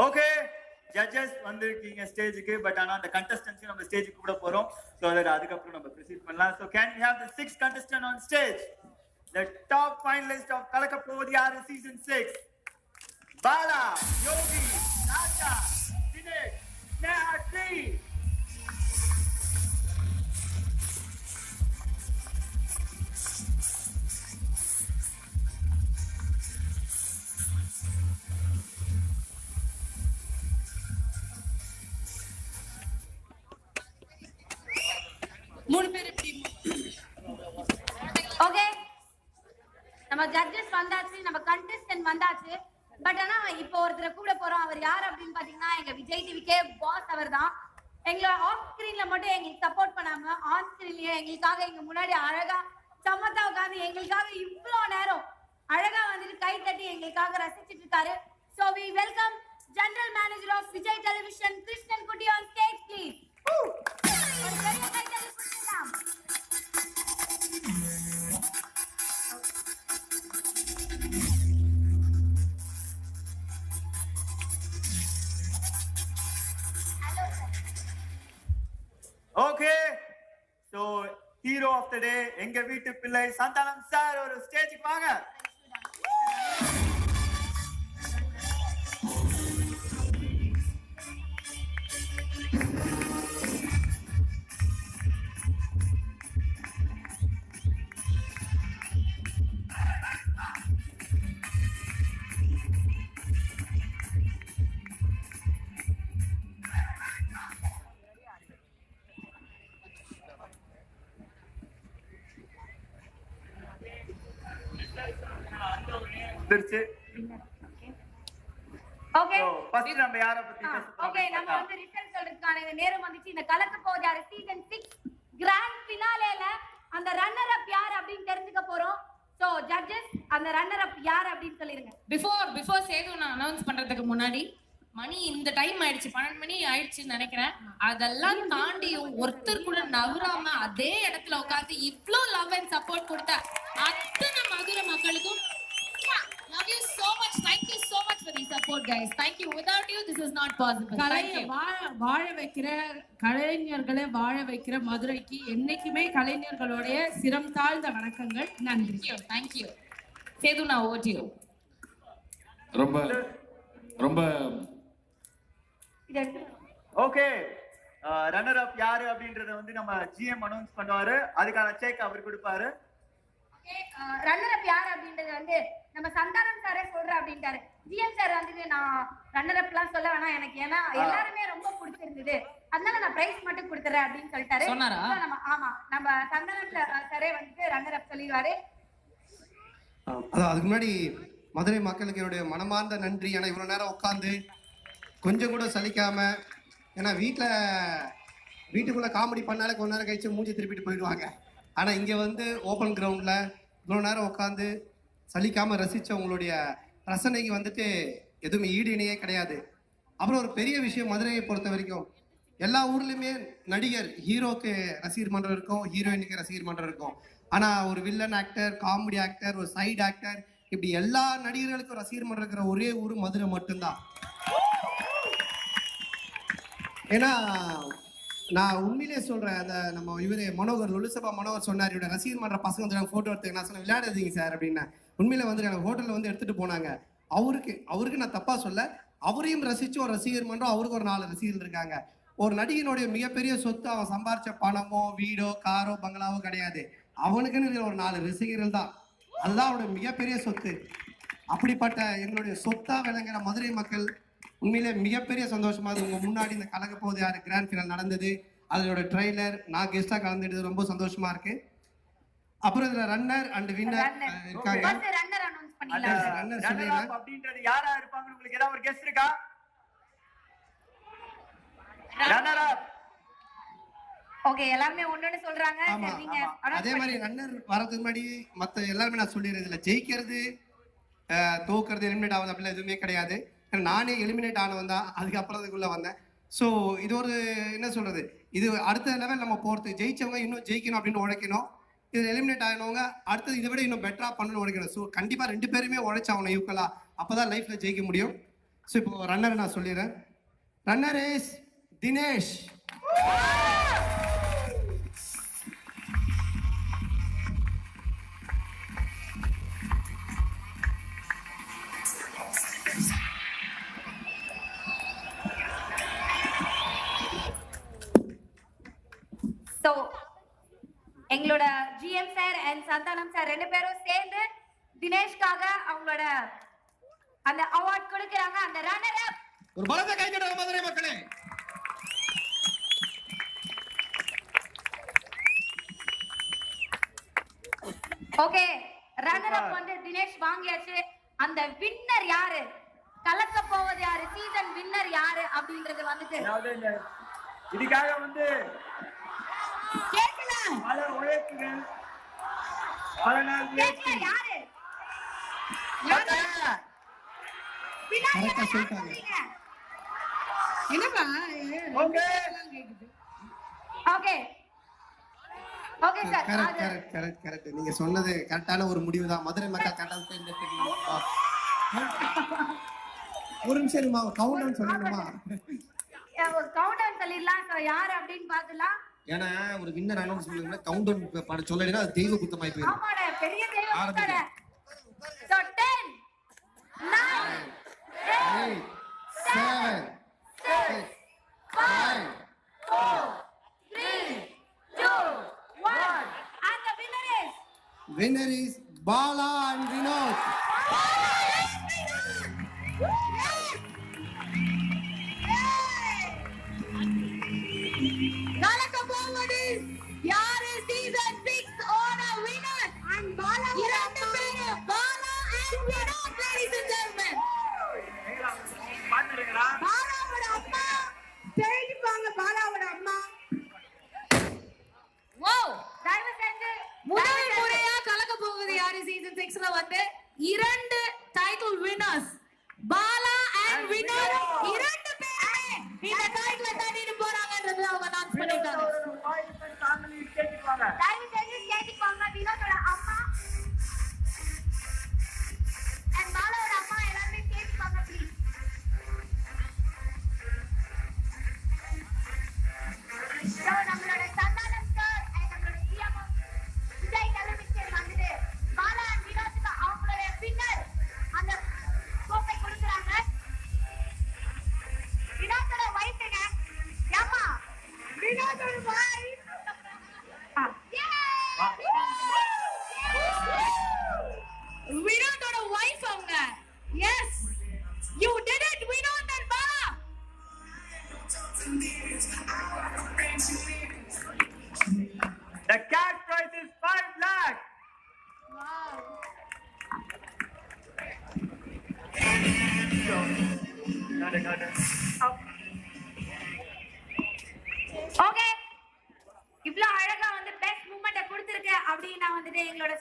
Okay judges வந்திருக்கீங்க ஸ்டேஜுக்கு. But ஆனா அந்த கண்டஸ்டன்ஸ் நம்ம ஸ்டேஜுக்கு கூட போறோம். சோ அதுக்கப்புறம் நம்ம ப்ரொசீட் பண்ணலாம். So can we have the 6th contestant on stage? The top finalist of Kalakapodiyaaru season 6. Bala, Yogi, Raja, Dinesh, Nehati. Okay, நம்ம ஜட்ஜஸ் வந்தாச்சு, நம்ம கண்டெஸ்டன்ட் வந்தாச்சு. பட் ஆனா இப்போ ஒருத்தரை கூட போறோம். அவர் யார் அப்படின்னு பாத்தீங்கன்னா எங்க விஜய் டிவிக்கே பாஸ் அவர் தான். எங்களோட ஆஃப் ஸ்கிரீன்ல மட்டும் எங்களுக்கு சப்போர்ட் பண்ணாம ஆன் ஸ்கிரீன்லயே எங்களுக்காக எங்க முன்னாடி அழகா சமத்தா உட்காந்து எங்களுக்காக இவ்வளோ நேரம் அழகா வந்துட்டு கை தட்டி எங்களுக்காக ரசிச்சிட்டு இருக்காரு. So we welcome General Manager of Vijay Television, Krishnan Kutty on stage, please. ஒரு பெரிய கை தட்டி கொடுக்கலாம். Okay, so hero of the day எங்க வீட்டு பிள்ளை சந்தானம் சார் ஒரு ஸ்டேஜுக்கு வாங்க. ஓகே, ஃபர்ஸ்ட் நம்ம யாரை பத்தி பேசப் போறோம்? ஓகே, நம்ம வந்து ரிசல்ட் சொல்றதுக்கான நேரம் வந்துச்சு. இந்த கலக்கப்போதியாரு சீசன் 6 கிராண்ட் ஃபினாலேல அந்த ரன்னர் அப் யார் அப்படின்னு தெரிஞ்சுக்க போறோம். சோ ஜட்ஜஸ், அந்த ரன்னர் அப் யார் அப்படின்னு சொல்லிருங்க. பிஃபோர் சேது நான் அனௌன்ஸ் பண்றதுக்கு முன்னாடி மணி இந்த டைம் ஆயிடுச்சு, 12 மணி ஆயிடுச்சுன்னு நினைக்கிறேன். அதெல்லாம் தாண்டியும் ஒருத்தர் கூட நவராம அதே இடத்துல உட்காந்து இவ்ளோ லவ் அண்ட் சப்போர்ட் கொடுத்த அத்தனை மதுரை மக்களுக்கும் love you so much, thank you so much for the support guys, thank you, without you this is not possible. வாழ வைக்கிற கலைஞர்களை வாழ வைக்கிற மதுரைக்கு என்னைக்குமே கலைஞர்களுடைய சிரம் தாழ்ந்த வணக்கங்கள், நன்றி. thank you சேது, நான் over to you. ரொம்ப ரொம்ப ஓகே, ரன்னர் அப் யாரு அப்படின்றத வந்து நம்ம ஜிஎம் அனௌன்ஸ் பண்ணுவாரு. அதுக்கான செக் அவர் கொடுப்பாரு. ரன்னர் அப் யார் அப்படின்றது வந்து நம்ம சந்தானம் சாரே சொல்ற அப்படின்ட்டாரு. ஜிஎம் சார் வந்து நான் ரன்னர் அப் எல்லாம் சொல்ல வேணாம் எனக்கு, ஏன்னா எல்லாருமே ரொம்ப பிடிச்சிருந்தது, அதனால நான் பிரைஸ் மட்டும் கொடுத்துறேன் அப்படின்னு சொல்லிட்டாரு. நம்ம ஆமா, நம்ம சந்தானம் சாரே வந்துட்டு ரன்னர் அப் சொல்லிடுவாரு. அதுக்கு முன்னாடி மதுரை மக்களுக்கு என்னுடைய மனமார்ந்த நன்றி. ஏன்னா இவ்வளோ நேரம் உட்காந்து கொஞ்சம் கூட சலிக்காம, ஏன்னா வீட்டுக்குள்ளே காமெடி பண்ணாலே கொஞ்ச நேரம் கழிச்சு மூஞ்சி திருப்பிட்டு போயிடுவாங்க. ஆனால் இங்கே வந்து ஓப்பன் கிரவுண்டில் இவ்வளோ நேரம் உட்காந்து சலிக்காமல் ரசித்த உங்களுடைய ரசனைக்கு வந்துட்டு எதுவுமே ஈடு இணையே கிடையாது. அப்புறம் ஒரு பெரிய விஷயம், மதுரையை பொறுத்த வரைக்கும் எல்லா ஊர்லேயுமே நடிகர் ஹீரோக்கு ரசிகர் மன்றம் இருக்கும், ஹீரோயினுக்கு ரசிகர் மன்றம் இருக்கும். ஆனால் ஒரு வில்லன் ஆக்டர், காமெடி ஆக்டர், ஒரு சைடு ஆக்டர், இப்படி எல்லா நடிகர்களுக்கும் ரசிகர் மன்றம் இருக்கிற ஒரே ஊர் மதுரை மட்டும்தான். ஏன்னா நான் உண்மையிலே சொல்றேன், அந்த நம்ம இவரே மனோகர் லுலுசபா மனோகர் சொன்னார், இவரோட ரசிகர் மன்ற பசங்க வந்து போட்டோ எடுத்து, நான் சொன்னேன் விளையாடாதீங்க சார் அப்படின்னா. உண்மையில வந்து எனக்கு ஹோட்டலில் வந்து எடுத்துட்டு போனாங்க. அவருக்கு நான் தப்பா சொல்ல, அவரையும் ரசிச்சு ஒரு ரசிகர் மன்றம், அவருக்கு ஒரு 4 ரசிகர்கள் இருக்காங்க. ஒரு நடிகனுடைய மிகப்பெரிய சொத்து அவன் சம்பாரிச்ச பணமோ வீடோ காரோ பங்களாவோ கிடையாது, அவனுக்குன்னு இருக்கிற ஒரு 4 ரசிகர்கள் தான். அதுதான் அவனுடைய மிகப்பெரிய சொத்து. அப்படிப்பட்ட எங்களுடைய சொத்தா விளங்குற மதுரை மக்கள் உண்மையிலே மிகப்பெரிய சந்தோஷமா இருக்கு. உங்க முன்னாடி இந்த கலக்கப்போதியாரு கிராண்ட் ஃபினால் நடந்தது, அதோட ட்ரெய்லர் நான் கெஸ்டா கலந்துட்டது ரொம்ப சந்தோஷமா இருக்கு. அப்புறம் இதுல ரன்னர் அண்ட் வின்னர் இருக்காங்க. ரன்னர் அனௌன்ஸ் பண்ணிடலாம். ரன்னர் சொல்லுங்க அப்படின்றது யாரா இருப்பாங்க, உங்களுக்கு ஏதாவது ஒரு கெஸ்ட் இருக்கா? ரன்னர் அப் ஓகே, எல்லாரும் ஒண்ணு சொல்றாங்க. நீங்க அதே மாதிரி ரன்னர் வரதுக்கு முன்னாடி மத்த எல்லாரும் நான் சொல்லிடுறது இல்ல, ஜெயிக்கிறது தோக்குறது எலிமினேட் ஆகுது அப்படிலாம் எதுவுமே கிடையாது. நானே எலிமினேட் ஆனவன் தான், அதுக்கப்புறம் அதுக்குள்ள வந்தேன். ஸோ இது ஒரு என்ன சொல்றது, இது அடுத்த லெவல் நம்ம போகிறது. ஜெயிச்சவங்க இன்னும் ஜெயிக்கணும் அப்படின்னு உழைக்கணும். இதில் எலிமினேட் ஆகினவங்க அடுத்தது இதை விட இன்னும் பெட்டராக பண்ணணும்னு உழைக்கணும். ஸோ கண்டிப்பாக 2 பேருமே உழைச்சாகணும் ஈக்குவலாக. அப்போ தான் லைஃப்பில் ஜெயிக்க முடியும். ஸோ இப்போ ரன்னர் நான் சொல்லிடுறேன். Runner is Dinesh. சோ எங்களோட GM sir and Santhanam sir 2 பேரும் சேர்ந்து தினேஷ்காக அவங்களோட அந்த அவார்ட் கொடுக்கறாங்க. அந்த ரன்னர் அப் ஒரு பலத்த கை தட்டுங்க மதுரை மக்களே. ஓகே, ரன்னர் அப் வந்து தினேஷ் வாங்கியாச்சு. அந்த வின்னர் யாரு, கலக்க போவது யாரு, சீசன் வின்னர் யாரு அப்படின்றது வந்துட்டு இதுக்காக வந்து கேட்கல பல உழைப்புகள், பல நாள் முயற்சி. யாரு கரெக்டா சொல்லிட்டாங்க. என்னப்பா ஓகே கேக்குது? Okay okay sir. கரெக்ட். நீங்க சொன்னது கரெக்டான ஒரு முடிவு தான். மதுரை மக்கள் கரெக்டாக தேர்ந்தெடுத்துருக்கீங்க. ஒரு நிமிஷம் இருமா, கவுண்ட் டவுன் சொல்லணுமா? ஒரு கவுண்ட் டவுன் சொல்லிடலாம். சோ யாரு அப்படின்னு பாத்துலாம். ஏன்னா ஒரு வின்னர் அனௌன்ஸ் பண்ணுங்க, கவுண்ட் டவுன் பண்ண சொல்லலைன்னா அது தெய்வ குத்தமாய் போயிடும். ஆமாடா, பெரிய தெய்வம் குத்தாடா. So 10 9 8 7 6 5 4 3 2 1 and the winner is Bala and Vinod. கலக்க போவது யாரு சீசன் 6 ஓட winner and Bala. இரண்டு பேரு Bala and Vinod, ladies and gentlemen. பாத்துறீங்களா? பாலாவோட அம்மா தெரிஞ்சுப்பாங்க. பாலாவோட அம்மா தயவு செஞ்சு முதல் முறையா கலக்க போகுது யாரு சீசன் 6ல வந்து 2 title winners Bala and Vinod 2 பேருமே இந்த டைட்டில் தாண்டிட்டு போறாங்கன்றது அவங்க அனௌன்ஸ் பண்ணிட்டாங்க. ஃபேமிலி கேட்டிருவாங்க. தயவு செஞ்சு கேட்டுக்கோங்க. வினோதோட அம்மா and பாலாவோட அம்மா எல்லாரும் கேட்டுக்கோங்க ப்ளீஸ். So நம்மளோட சந்தானம் சார் and நம்மளோட GM விஜய் தலைமைச்சர் வந்துட்டு பாலா and வினோத்துக்கு அவங்களோட பின்னர் அந்த கோப்பை கொடுக்குறாங்க. வினோத்தோட வைஃப்ங்க ஏமா வினோத்தோட வைஃப் வினோத்தோட வைஃப் அவங்க. Yes you did it Vinod and Bala. The cash prize is 5 lakh. Got it. Up. Okay, இவ்ளோ அழகா வந்து பெஸ்ட் மூமெண்ட்ட கொடுத்திருக்க அப்படின்னு நான் வந்துட்டு எங்களோட